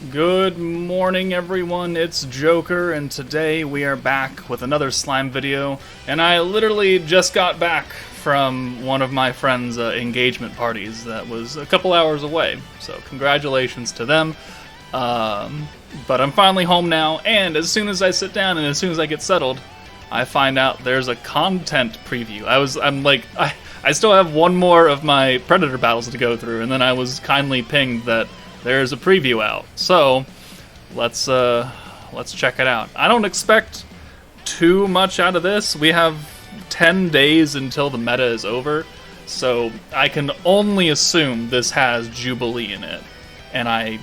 Good morning, everyone. It's Joker, and today we are back with another slime video. And I literally just got back from one of my friends' engagement parties that was a couple hours away. So congratulations to them. But I'm finally home now, and as soon as I sit down and as soon as I get settled, I find out there's a content preview. I still have one more of my Predator battles to go through, and then I was kindly pinged that there's a preview out. So let's check it out. I don't expect too much out of this. We have 10 days until the meta is over, so I can only assume this has Jubilee in it, and I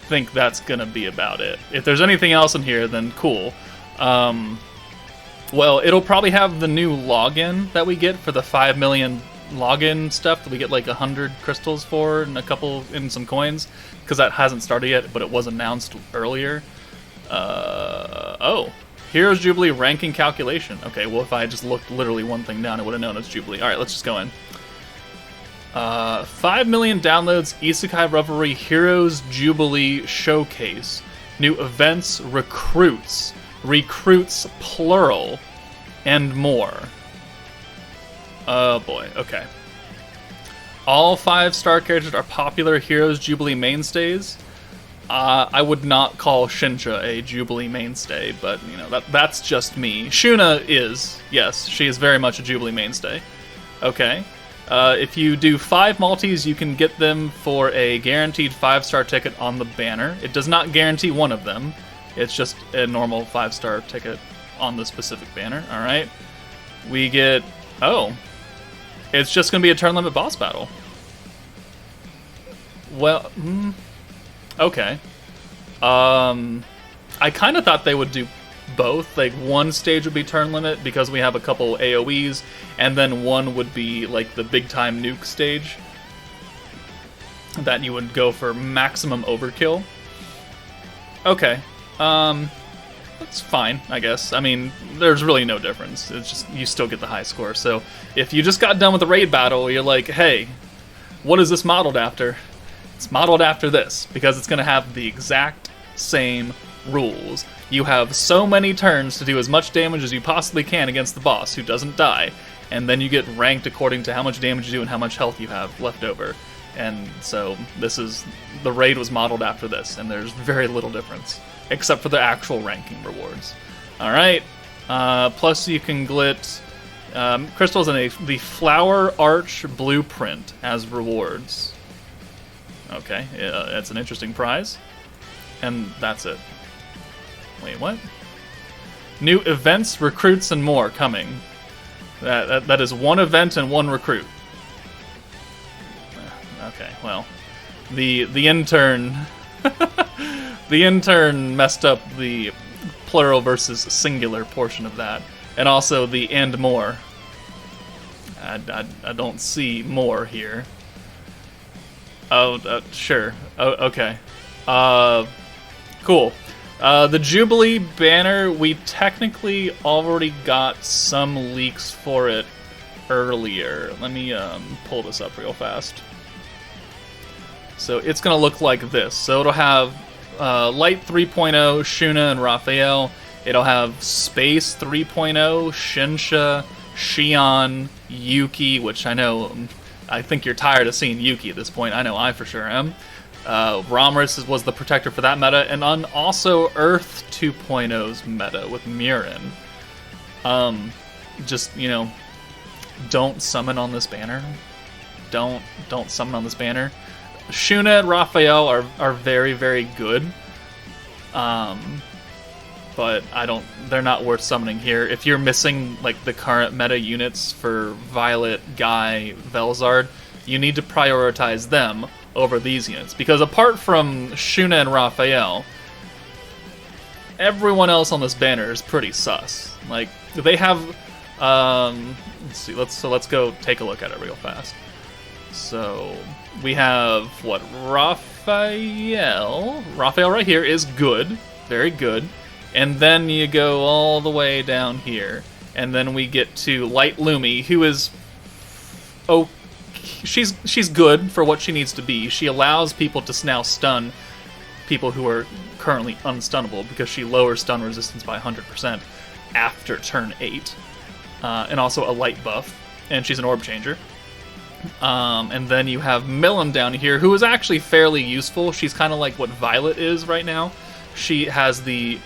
think that's gonna be about it. If there's anything else in here, then cool. Well, it'll probably have the new login that we get for the 5 million login stuff that we get like 100 crystals for and some coins, because that hasn't started yet, but it was announced earlier. Oh, here's Jubilee ranking calculation. Okay, well, if I just looked literally one thing down, I would have known it's Jubilee. Alright, let's just go in. 5 million downloads, Isekai Revelry Heroes Jubilee Showcase. New events, recruits plural, and more. Oh boy, okay. All 5-star characters are popular Heroes Jubilee mainstays. I would not call Shinsha a Jubilee mainstay, but you know, that's just me. Shuna is, yes, she is very much a Jubilee mainstay. Okay. If you do 5 multis, you can get them for a guaranteed 5-star ticket on the banner. It does not guarantee one of them. It's just a normal 5-star ticket on the specific banner. Alright. We get... Oh. It's just going to be a turn limit boss battle. Well, okay. I kind of thought they would do both. Like, one stage would be turn limit because we have a couple AoEs, and then one would be like the big time nuke stage that you would go for maximum overkill. Okay. That's fine, I guess. I mean, there's really no difference. It's just, you still get the high score. So, if you just got done with the raid battle, you're like, hey, what is this modeled after? It's modeled after this, because it's going to have the exact same rules. You have so many turns to do as much damage as you possibly can against the boss, who doesn't die, and then you get ranked according to how much damage you do and how much health you have left over. And so, the raid was modeled after this, and there's very little difference, except for the actual ranking rewards. Alright, plus you can glit crystals in the Flower Arch Blueprint as rewards. Okay, that's an interesting prize. And that's it. Wait, what? New events, recruits, and more coming. That is one event and one recruit. Okay, well, the intern... The intern messed up the plural versus singular portion of that. And also the and more. I don't see more here. Oh, sure. Oh, okay. Cool. The Jubilee banner, we technically already got some leaks for it earlier. Let me pull this up real fast. So it's going to look like this. So it'll have Light 3.0, Shuna and Raphael. It'll have Space 3.0, Shinsha, Shion, Yuki, which I think you're tired of seeing Yuki at this point. I know I for sure am. Ramris was the protector for that meta, and on also Earth 2.0's meta with Murin. Just, you know, don't summon on this banner. Don't summon on this banner. Shuna and Raphael are very, very good. But they're not worth summoning here. If you're missing like the current meta units for Violet, Guy, Velzard, you need to prioritize them over these units. Because apart from Shuna and Raphael, everyone else on this banner is pretty sus. Like, they have let's see, let's go take a look at it real fast. So we have what? Raphael right here is good, very good. And then you go all the way down here, and then we get to Light Lumi, who is she's good for what she needs to be. She allows people to now stun people who are currently unstunnable, because she lowers stun resistance by 100% after turn 8. And also a light buff, and she's an orb changer. And then you have Milim down here, who is actually fairly useful. She's kind of like what Violet is right now. She has the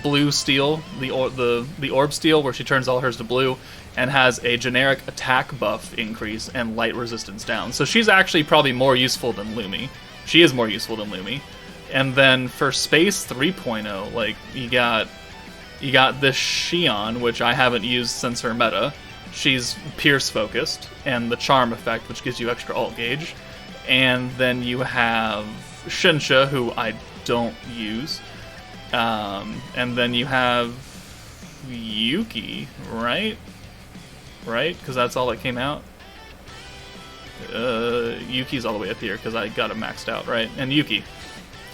blue steel, the orb steel, where she turns all hers to blue, and has a generic attack buff increase and light resistance down. So she's actually probably more useful than Lumi. She is more useful than Lumi. And then for Space 3.0, like, you got this Xion, which I haven't used since her meta. She's Pierce focused, and the Charm effect, which gives you extra ult gauge. And then you have Shinsha, who I don't use. And then you have Yuki, right? Right? Because that's all that came out. Yuki's all the way up here, because I got it maxed out, right? And Yuki.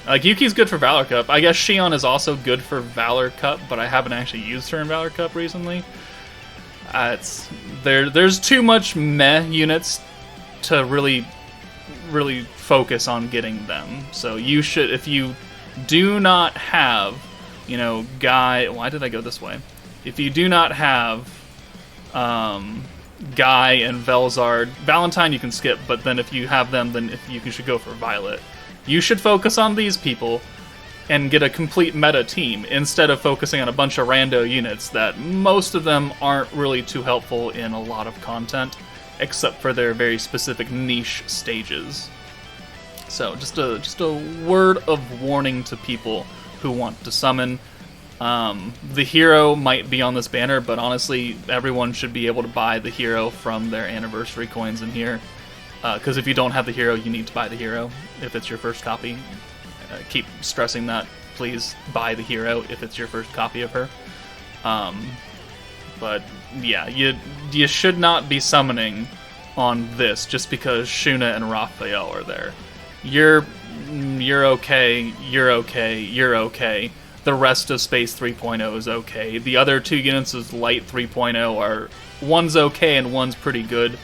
Like, Yuki's good for Valor Cup. I guess Xion is also good for Valor Cup, but I haven't actually used her in Valor Cup recently. There's too much meh units to really focus on getting them. So you should, if you do not have, Guy... Why did I go this way? If you do not have Guy and Velzard, Valentine you can skip, but then if you have them, then you should go for Violet. You should focus on these people and get a complete meta team, instead of focusing on a bunch of rando units that most of them aren't really too helpful in a lot of content, except for their very specific niche stages. So just a word of warning to people who want to summon. The hero might be on this banner, but honestly, everyone should be able to buy the hero from their anniversary coins in here. Because if you don't have the hero, you need to buy the hero if it's your first copy. Keep stressing that. Please buy the hero if it's your first copy of her. But yeah, you should not be summoning on this just because Shuna and Raphael are there. You're okay, you're okay, you're okay. The rest of Space 3.0 is okay. The other two units of Light 3.0 are... One's okay and one's pretty good.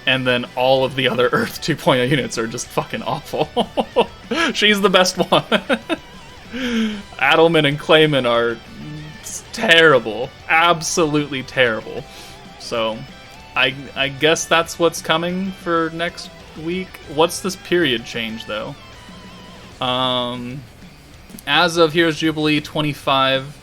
And then all of the other Earth 2.0 units are just fucking awful. She's the best one. Adelman and Clayman are terrible. Absolutely terrible. So, I guess that's what's coming for next week. What's this period change, though? As of Heroes Jubilee 25,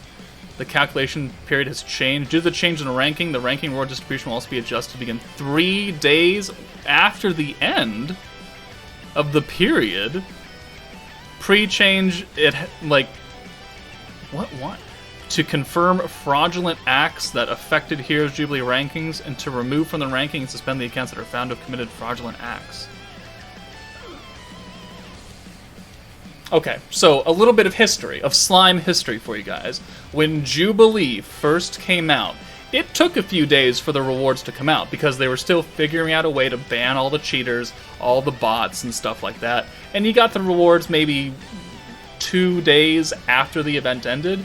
the calculation period has changed. Due to the change in the ranking reward distribution will also be adjusted to begin 3 days after the end of the period. Pre-change, what? To confirm fraudulent acts that affected Heroes Jubilee rankings, and to remove from the ranking and suspend the accounts that are found to have committed fraudulent acts. Okay, so a little bit of history, of slime history for you guys. When Jubilee first came out, it took a few days for the rewards to come out, because they were still figuring out a way to ban all the cheaters, all the bots, and stuff like that. And you got the rewards maybe 2 days after the event ended,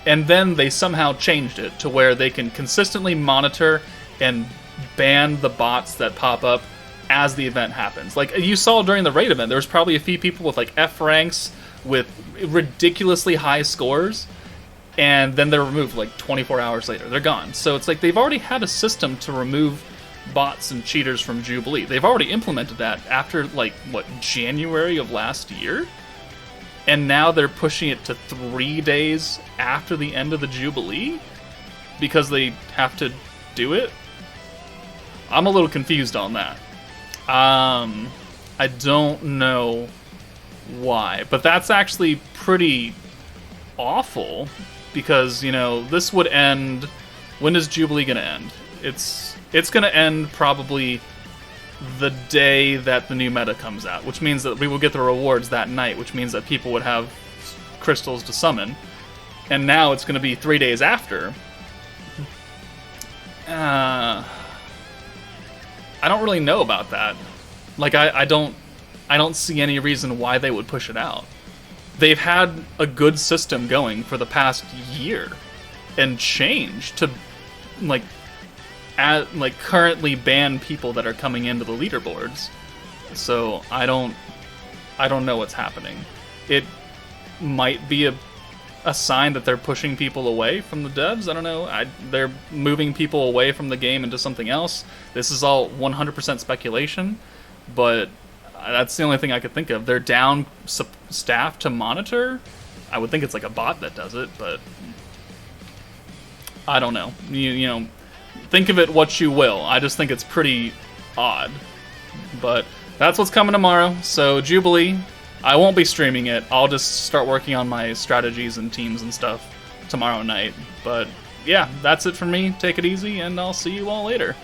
and then they somehow changed it to where they can consistently monitor and ban the bots that pop up as the event happens. Like, you saw during the raid event, there was probably a few people with, like, F ranks with ridiculously high scores, and then they're removed, like, 24 hours later. They're gone. So it's like they've already had a system to remove bots and cheaters from Jubilee. They've already implemented that after, like, January of last year? And now they're pushing it to 3 days after the end of the Jubilee? Because they have to do it? I'm a little confused on that. I don't know why, but that's actually pretty awful, because, this would end... When is Jubilee gonna end? It's gonna end probably the day that the new meta comes out, which means that we will get the rewards that night, which means that people would have crystals to summon, and now it's gonna be 3 days after. I don't really know about that. Like, I don't see any reason why they would push it out. They've had a good system going for the past year, and change to, currently ban people that are coming into the leaderboards. So I don't know what's happening. it might be a sign that they're pushing people away from the devs. I don't know. They're moving people away from the game into something else. This is all 100% speculation, but that's the only thing I could think of. They're down staff to monitor. I would think it's like a bot that does it, but I don't know. You know, think of it what you will. I just think it's pretty odd. But that's what's coming tomorrow. So Jubilee, I won't be streaming it. I'll just start working on my strategies and teams and stuff tomorrow night. But yeah, that's it from me. Take it easy, and I'll see you all later.